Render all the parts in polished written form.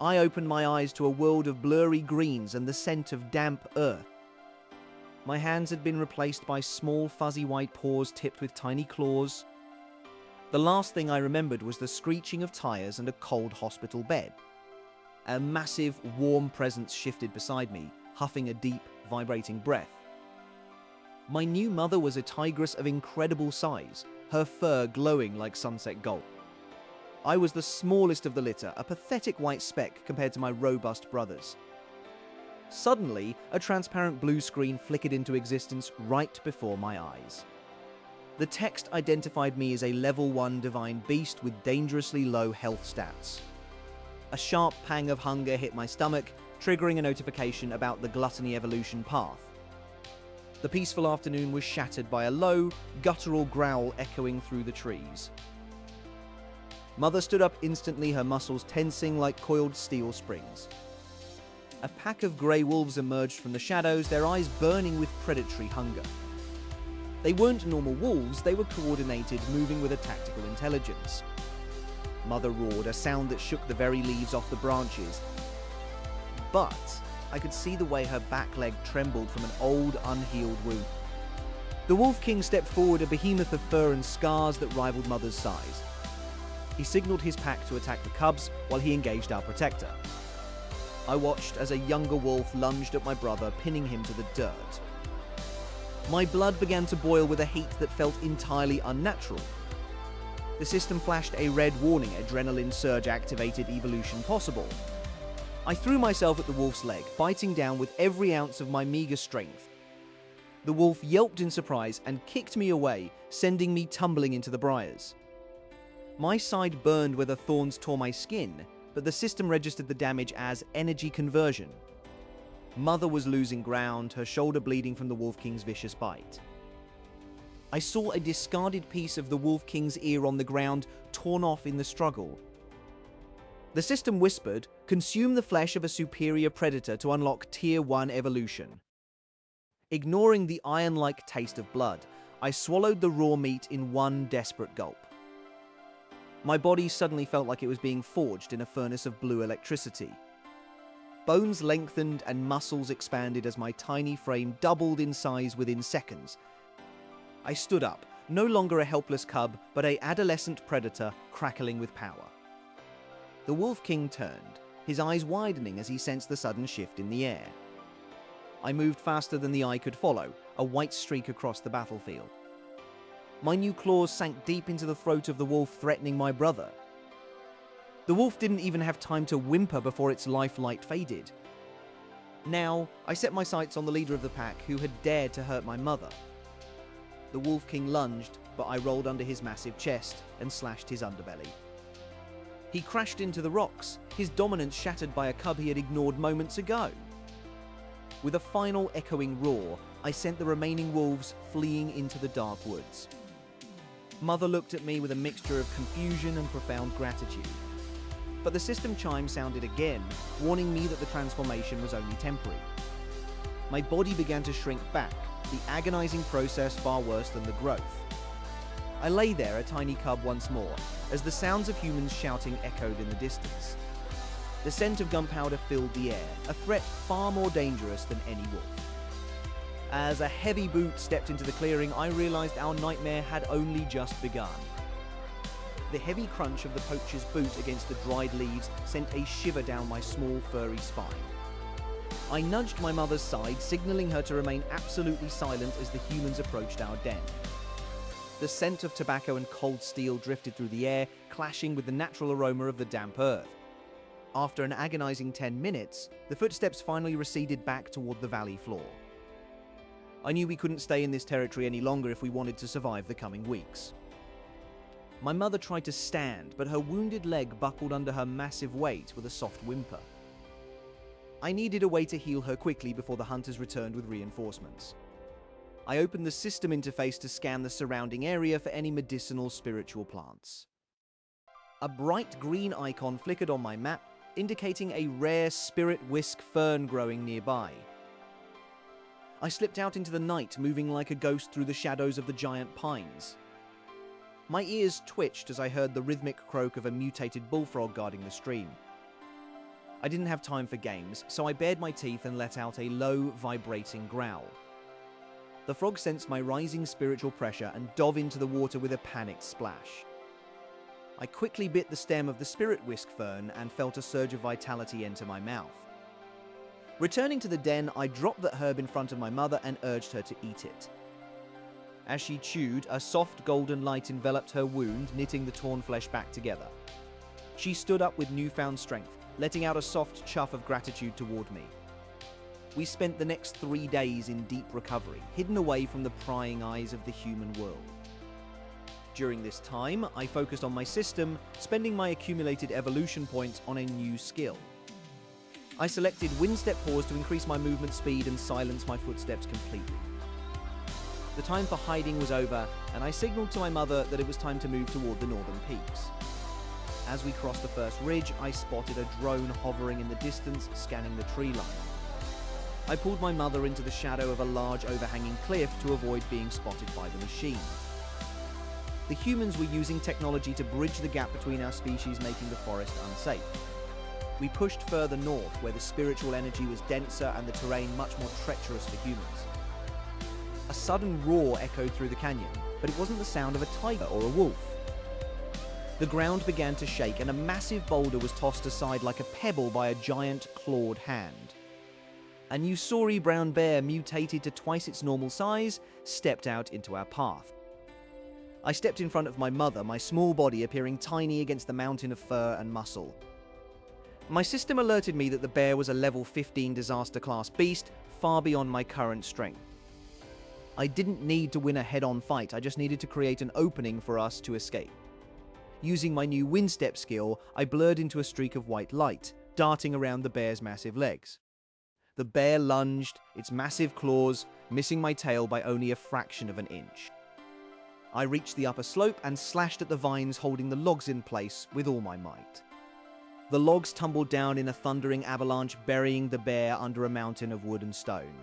I opened my eyes to a world of blurry greens and the scent of damp earth. My hands had been replaced by small fuzzy white paws tipped with tiny claws. The last thing I remembered was the screeching of tires and a cold hospital bed. A massive, warm presence shifted beside me, huffing a deep, vibrating breath. My new mother was a tigress of incredible size, her fur glowing like sunset gold. I was the smallest of the litter, a pathetic white speck compared to my robust brothers. Suddenly, a transparent blue screen flickered into existence right before my eyes. The text identified me as a level 1 divine beast with dangerously low health stats. A sharp pang of hunger hit my stomach, triggering a notification about the gluttony evolution path. The peaceful afternoon was shattered by a low, guttural growl echoing through the trees. Mother stood up instantly, her muscles tensing like coiled steel springs. A pack of grey wolves emerged from the shadows, their eyes burning with predatory hunger. They weren't normal wolves, they were coordinated, moving with a tactical intelligence. Mother roared, a sound that shook the very leaves off the branches. But I could see the way her back leg trembled from an old, unhealed wound. The Wolf King stepped forward, a behemoth of fur and scars that rivaled Mother's size. He signaled his pack to attack the cubs while he engaged our protector. I watched as a younger wolf lunged at my brother, pinning him to the dirt. My blood began to boil with a heat that felt entirely unnatural. The system flashed a red warning, adrenaline surge activated, evolution possible. I threw myself at the wolf's leg, biting down with every ounce of my meager strength. The wolf yelped in surprise and kicked me away, sending me tumbling into the briars. My side burned where the thorns tore my skin, but the system registered the damage as energy conversion. Mother was losing ground, her shoulder bleeding from the Wolf King's vicious bite. I saw a discarded piece of the Wolf King's ear on the ground, torn off in the struggle. The system whispered, "Consume the flesh of a superior predator to unlock Tier 1 evolution." Ignoring the iron-like taste of blood, I swallowed the raw meat in one desperate gulp. My body suddenly felt like it was being forged in a furnace of blue electricity. Bones lengthened and muscles expanded as my tiny frame doubled in size within seconds. I stood up, no longer a helpless cub, but an adolescent predator crackling with power. The Wolf King turned, his eyes widening as he sensed the sudden shift in the air. I moved faster than the eye could follow, a white streak across the battlefield. My new claws sank deep into the throat of the wolf, threatening my brother. The wolf didn't even have time to whimper before its life light faded. Now, I set my sights on the leader of the pack, who had dared to hurt my mother. The Wolf King lunged, but I rolled under his massive chest and slashed his underbelly. He crashed into the rocks, his dominance shattered by a cub he had ignored moments ago. With a final echoing roar, I sent the remaining wolves fleeing into the dark woods. Mother looked at me with a mixture of confusion and profound gratitude. But the system chime sounded again, warning me that the transformation was only temporary. My body began to shrink back, the agonizing process far worse than the growth. I lay there, a tiny cub once more, as the sounds of humans shouting echoed in the distance. The scent of gunpowder filled the air, a threat far more dangerous than any wolf. As a heavy boot stepped into the clearing, I realized our nightmare had only just begun. The heavy crunch of the poacher's boot against the dried leaves sent a shiver down my small, furry spine. I nudged my mother's side, signaling her to remain absolutely silent as the humans approached our den. The scent of tobacco and cold steel drifted through the air, clashing with the natural aroma of the damp earth. After an agonizing 10 minutes, the footsteps finally receded back toward the valley floor. I knew we couldn't stay in this territory any longer if we wanted to survive the coming weeks. My mother tried to stand, but her wounded leg buckled under her massive weight with a soft whimper. I needed a way to heal her quickly before the hunters returned with reinforcements. I opened the system interface to scan the surrounding area for any medicinal spiritual plants. A bright green icon flickered on my map, indicating a rare spirit whisk fern growing nearby. I slipped out into the night, moving like a ghost through the shadows of the giant pines. My ears twitched as I heard the rhythmic croak of a mutated bullfrog guarding the stream. I didn't have time for games, so I bared my teeth and let out a low, vibrating growl. The frog sensed my rising spiritual pressure and dove into the water with a panicked splash. I quickly bit the stem of the spirit whisk fern and felt a surge of vitality enter my mouth. Returning to the den, I dropped that herb in front of my mother and urged her to eat it. As she chewed, a soft golden light enveloped her wound, knitting the torn flesh back together. She stood up with newfound strength, letting out a soft chuff of gratitude toward me. We spent the next 3 days in deep recovery, hidden away from the prying eyes of the human world. During this time, I focused on my system, spending my accumulated evolution points on a new skill. I selected wind step pause to increase my movement speed and silence my footsteps completely. The time for hiding was over, and I signaled to my mother that it was time to move toward the northern peaks. As we crossed the first ridge, I spotted a drone hovering in the distance, scanning the tree line. I pulled my mother into the shadow of a large overhanging cliff to avoid being spotted by the machine. The humans were using technology to bridge the gap between our species, making the forest unsafe. We pushed further north, where the spiritual energy was denser and the terrain much more treacherous for humans. A sudden roar echoed through the canyon, but it wasn't the sound of a tiger or a wolf. The ground began to shake, and a massive boulder was tossed aside like a pebble by a giant clawed hand. A new sorry brown bear, mutated to twice its normal size, stepped out into our path. I stepped in front of my mother, my small body appearing tiny against the mountain of fur and muscle. My system alerted me that the bear was a level 15 disaster class beast, far beyond my current strength. I didn't need to win a head-on fight, I just needed to create an opening for us to escape. Using my new wind step skill, I blurred into a streak of white light, darting around the bear's massive legs. The bear lunged, its massive claws missing my tail by only a fraction of an inch. I reached the upper slope and slashed at the vines holding the logs in place with all my might. The logs tumbled down in a thundering avalanche, burying the bear under a mountain of wood and stone.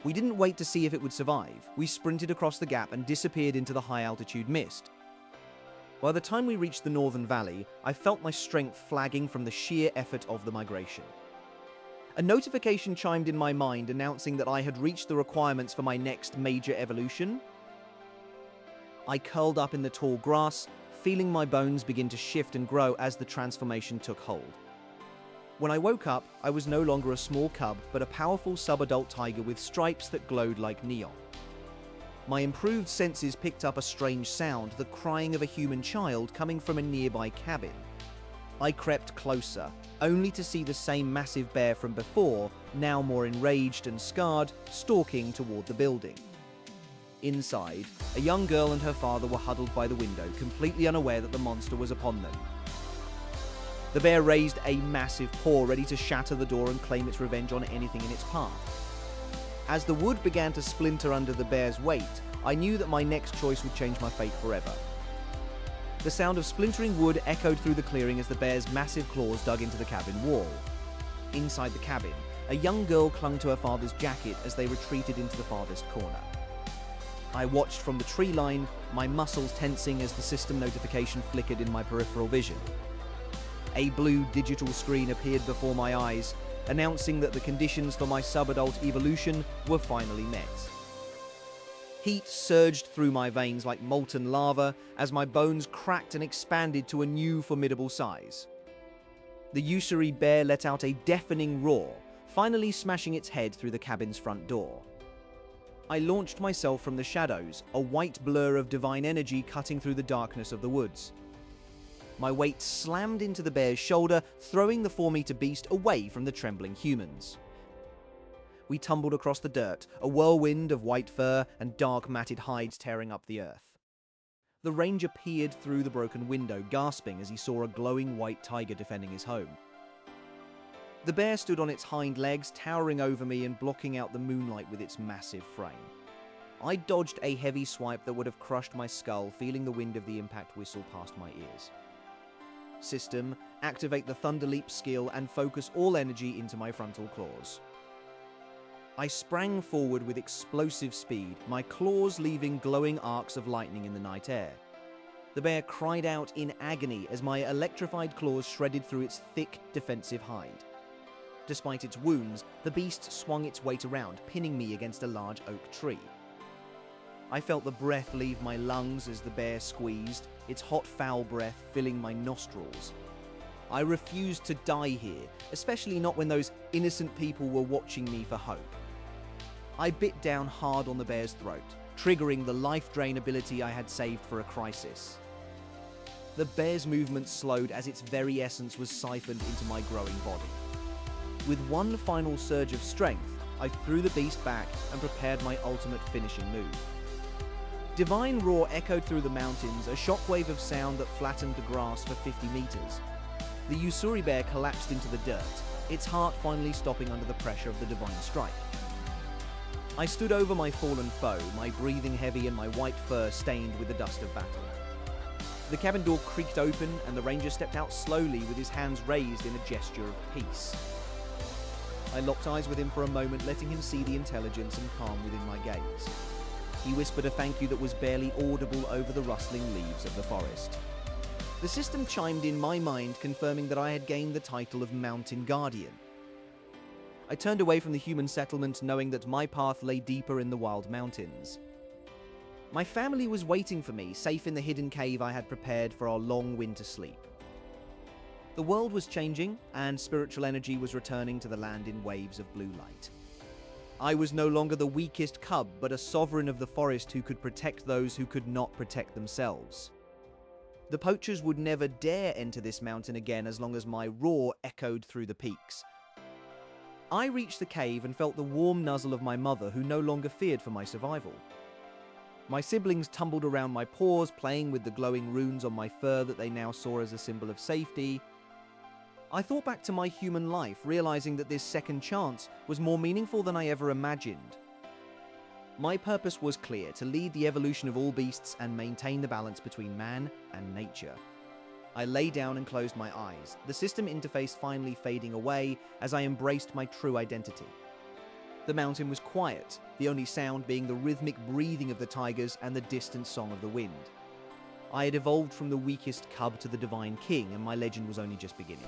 We didn't wait to see if it would survive. We sprinted across the gap and disappeared into the high-altitude mist. By the time we reached the northern valley, I felt my strength flagging from the sheer effort of the migration. A notification chimed in my mind announcing that I had reached the requirements for my next major evolution. I curled up in the tall grass, feeling my bones begin to shift and grow as the transformation took hold. When I woke up, I was no longer a small cub, but a powerful sub-adult tiger with stripes that glowed like neon. My improved senses picked up a strange sound, the crying of a human child coming from a nearby cabin. I crept closer, only to see the same massive bear from before, now more enraged and scarred, stalking toward the building. Inside, a young girl and her father were huddled by the window, completely unaware that the monster was upon them. The bear raised a massive paw, ready to shatter the door and claim its revenge on anything in its path. As the wood began to splinter under the bear's weight, I knew that my next choice would change my fate forever. The sound of splintering wood echoed through the clearing as the bear's massive claws dug into the cabin wall. Inside the cabin, a young girl clung to her father's jacket as they retreated into the farthest corner. I watched from the tree line, my muscles tensing as the system notification flickered in my peripheral vision. A blue digital screen appeared before my eyes, announcing that the conditions for my sub-adult evolution were finally met. Heat surged through my veins like molten lava as my bones cracked and expanded to a new formidable size. The usury bear let out a deafening roar, finally smashing its head through the cabin's front door. I launched myself from the shadows, a white blur of divine energy cutting through the darkness of the woods. My weight slammed into the bear's shoulder, throwing the 4-meter beast away from the trembling humans. We tumbled across the dirt, a whirlwind of white fur and dark matted hides tearing up the earth. The ranger peered through the broken window, gasping as he saw a glowing white tiger defending his home. The bear stood on its hind legs, towering over me and blocking out the moonlight with its massive frame. I dodged a heavy swipe that would have crushed my skull, feeling the wind of the impact whistle past my ears. System, activate the Thunder Leap skill and focus all energy into my frontal claws. I sprang forward with explosive speed, my claws leaving glowing arcs of lightning in the night air. The bear cried out in agony as my electrified claws shredded through its thick, defensive hide. Despite its wounds, the beast swung its weight around, pinning me against a large oak tree. I felt the breath leave my lungs as the bear squeezed, its hot, foul breath filling my nostrils. I refused to die here, especially not when those innocent people were watching me for hope. I bit down hard on the bear's throat, triggering the life drain ability I had saved for a crisis. The bear's movement slowed as its very essence was siphoned into my growing body. With one final surge of strength, I threw the beast back and prepared my ultimate finishing move. Divine roar echoed through the mountains, a shockwave of sound that flattened the grass for 50 meters. The Usuri bear collapsed into the dirt, its heart finally stopping under the pressure of the divine strike. I stood over my fallen foe, my breathing heavy and my white fur stained with the dust of battle. The cabin door creaked open and the ranger stepped out slowly with his hands raised in a gesture of peace. I locked eyes with him for a moment, letting him see the intelligence and calm within my gaze. He whispered a thank you that was barely audible over the rustling leaves of the forest. The system chimed in my mind, confirming that I had gained the title of Mountain Guardian. I turned away from the human settlement, knowing that my path lay deeper in the wild mountains. My family was waiting for me, safe in the hidden cave I had prepared for our long winter sleep. The world was changing, and spiritual energy was returning to the land in waves of blue light. I was no longer the weakest cub, but a sovereign of the forest who could protect those who could not protect themselves. The poachers would never dare enter this mountain again as long as my roar echoed through the peaks. I reached the cave and felt the warm nuzzle of my mother, who no longer feared for my survival. My siblings tumbled around my paws, playing with the glowing runes on my fur that they now saw as a symbol of safety. I thought back to my human life, realizing that this second chance was more meaningful than I ever imagined. My purpose was clear: to lead the evolution of all beasts and maintain the balance between man and nature. I lay down and closed my eyes, the system interface finally fading away as I embraced my true identity. The mountain was quiet, the only sound being the rhythmic breathing of the tigers and the distant song of the wind. I had evolved from the weakest cub to the divine king, and my legend was only just beginning.